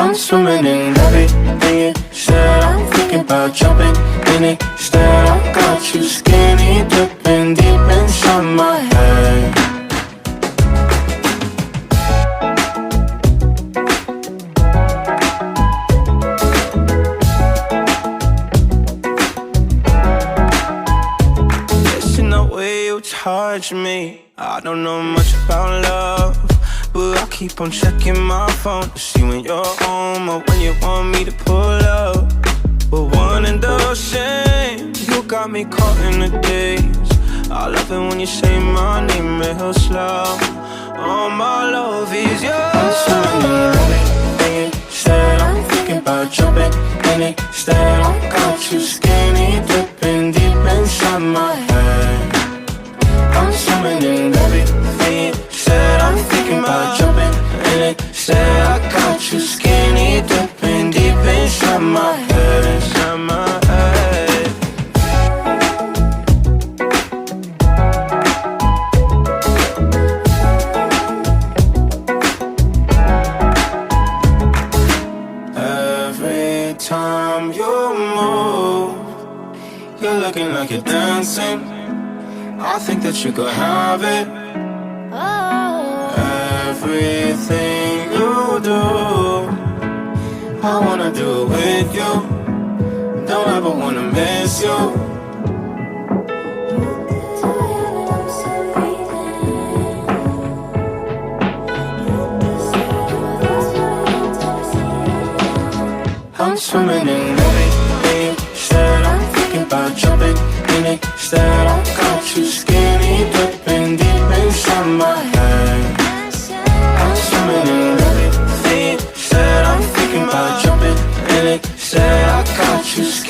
I'm swimming in everything you said. I'm thinking about jumping in it. Instead I got you skinny dipping deep inside my head. Listen the way you touch me. I don't know much about love, but I keep on checking my phone to see when you're home or when you want me to pull up. But one and the same, you got me caught in the days. I love it when you say my name real slow. All my love is yours. I'm swimming in everything you said. I'm thinking about jumping in it. Instead I got you skinny dipping deep inside my head. I'm swimming in everything you said. I'm thinking about jumping in it. Said I got you skinny dipping deep inside my head, inside my head. Every time you move, you're looking like you're dancing. I think that you could have it. Everything you do, I wanna do it with you. Don't ever wanna miss you. I'm swimming in everything you said. I'm thinking about jumping in it. Instead I got you skinny dipping deep inside my head. I'm swimming in everything you said. I'm thinking about jumping in it. Said I got you skinny